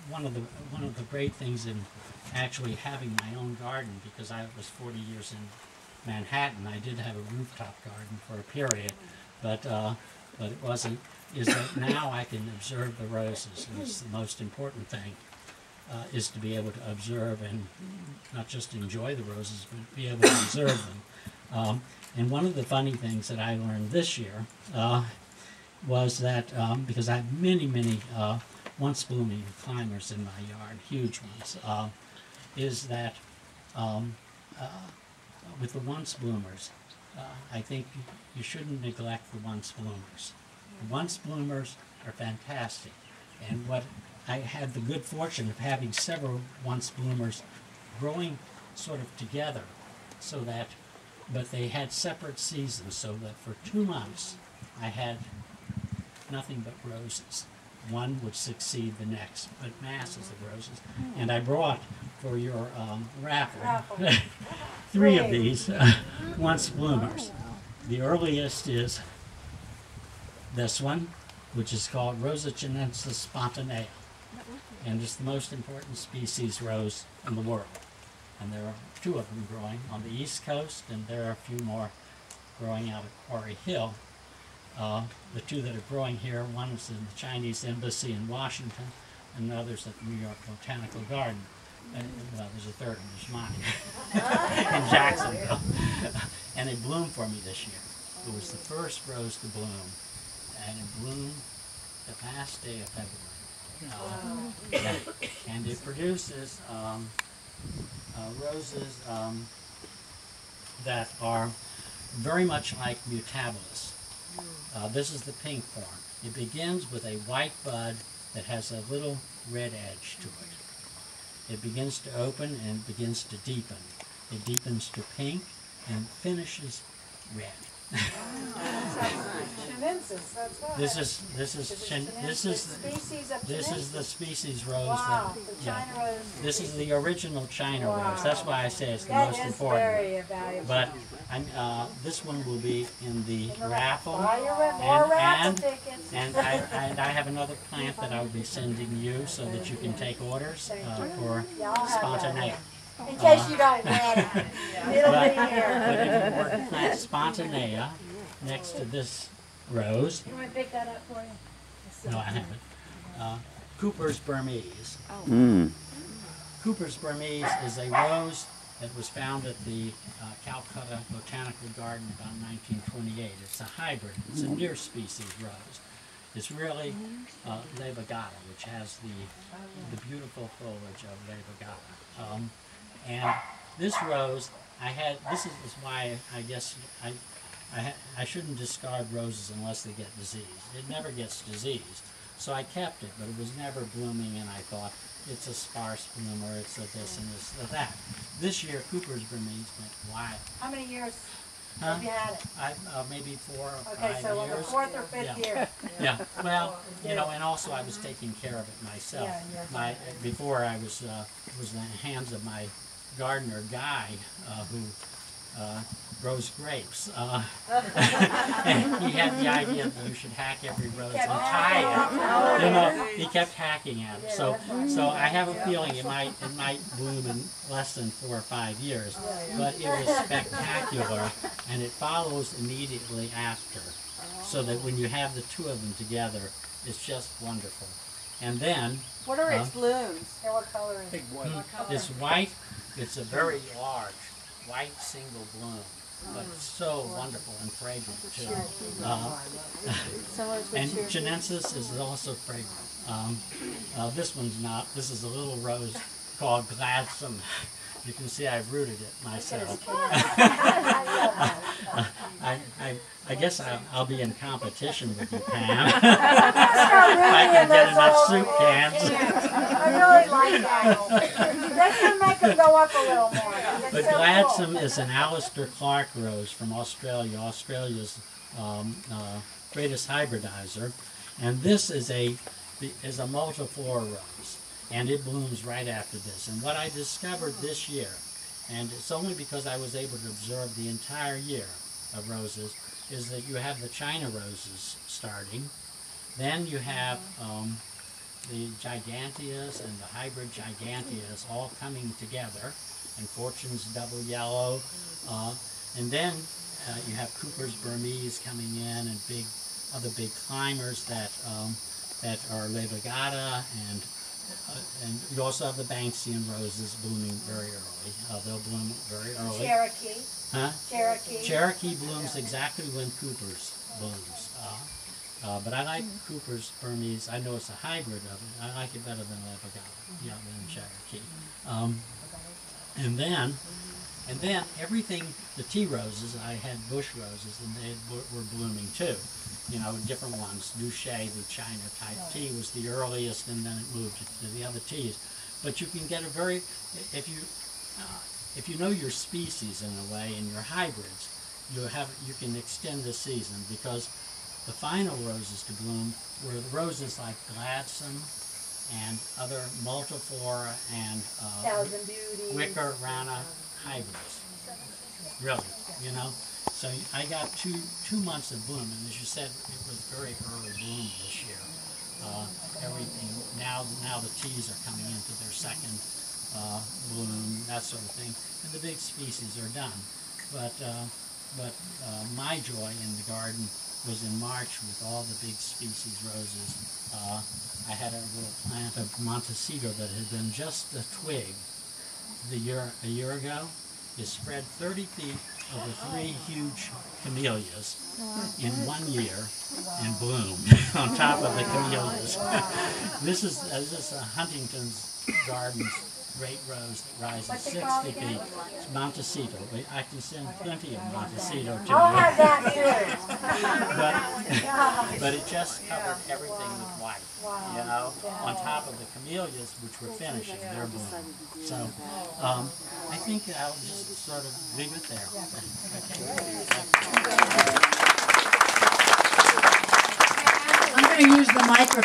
one of the great things in actually having my own garden, because I was 40 years in Manhattan. I did have a rooftop garden for a period, but it wasn't. Is that now I can observe the roses, and it's the most important thing. Is to be able to observe and not just enjoy the roses, but be able to observe them. And one of the funny things that I learned this year was that, because I have many once blooming climbers in my yard, huge ones, is that with the once bloomers, I think you shouldn't neglect the once bloomers. The once bloomers are fantastic, and what I had the good fortune of having several once bloomers growing sort of together, so that, but they had separate seasons, so that for 2 months I had nothing but roses. One would succeed the next, but masses of roses. And I brought for your raffle 3 of these once bloomers. The earliest is this one, which is called Rosa chinensis spontanea, and it's the most important species rose in the world. And there are 2 of them growing on the East Coast, and there are a few more growing out at Quarry Hill. The 2 that are growing here, one is in the Chinese Embassy in Washington, and the other's at the New York Botanical Garden. And, well, there's a third one, there's mine, in Jacksonville. And it bloomed for me this year. It was the first rose to bloom, and it bloomed the last day of February. And it produces roses that are very much like mutabilis. This is the pink form. It begins with a white bud that has a little red edge to it. It begins to open and begins to deepen. It deepens to pink and finishes red. Chinensis, that's right. This is the species rose. Wow, that, the China rose. This is the original China Wow. rose. That's why I say it's the That most is important. very valuable. But this one will be in the raffle, More raffle tickets. and I have another plant that I'll be sending you so that you can take orders for spontanea. In case you don't run it. It'll be here. But if you were to plant spontanea next to this rose, You want to pick that up for you? no, I haven't. Cooper's Burmese. Cooper's Burmese is a rose that was found at the Calcutta Botanical Garden about 1928. It's a hybrid. It's a near species rose. It's really levigata, which has the beautiful foliage of levigata. And this rose, this is why I guess I shouldn't discard roses unless they get diseased. It never gets diseased. So I kept it, but it was never blooming, and I thought, it's a sparse bloomer, it's a this and this and that. This year, Cooper's Burmese went wild. How many years have you had it? Maybe 4 or 5 Okay, so on the years. 4th or 5th year. Yeah, well, you know, and also I was taking care of it myself. Yeah, Before I was in the hands of my gardener, Guy, who grows grapes. And he had the idea that you should hack every rose and tie it. You know, he kept hacking at it. So I have a feeling it might bloom in less than 4 or 5 years, but it was spectacular, and it follows immediately after, so that when you have the 2 of them together, it's just wonderful. And then what are its blooms? Yeah, what color is it? it's white. It's a very large white single bloom, but it's so wonderful and fragrant too. And chinensis is also fragrant. This one's not. This is a little rose called gladsome. You can see I've rooted it myself. I guess I'll be in competition with you, Pam. If I can get enough soup cans. I really like that. That's going to make them go up a little more. But so gladsome cool. is an Alistair Clark rose from Australia, Australia's greatest hybridizer, and this is a multiflora rose, and it blooms right after this. And what I discovered this year, and it's only because I was able to observe the entire year of roses, is that you have the China roses starting, then you have giganteas and the hybrid giganteas all coming together, and Fortune's double yellow, and then you have Cooper's Burmese coming in, and other big climbers that are Levigata, and you also have the Banksian roses blooming very early. They'll bloom very early. Cherokee. Huh? Cherokee. Cherokee blooms exactly when Cooper's blooms. But I like Cooper's Burmese. I know it's a hybrid of it. I like it better than Levigata, than Cherokee. And then everything, the tea roses, I had bush roses, and they were blooming too. Different ones. Douchet, the China type tea, was the earliest, and then it moved to the other teas. But you can get if you know your species in a way and your hybrids, you can extend the season, because the final roses to bloom were the roses like Gladstone and other multiflora and Thousand Beauty. Wicker Rana hybrids. Really, So I got two months of bloom, and as you said, it was very early bloom this year. Everything now the teas are coming into their second bloom, that sort of thing, and the big species are done. But my joy in the garden was in March with all the big species roses. I had a little plant of Montecito that had been just a twig a year ago. It spread 30 feet over 3 huge camellias in 1 year and bloomed on top of the camellias. This is Huntington's Gardens great rose that rises 60 feet. It's Montecito. I can send plenty of Montecito to you. I'll have that too. but it just covered everything with white, on top of the camellias, which were finishing their bloom. So I think I'll just sort of leave it there. Okay. I'm going to use the microphone.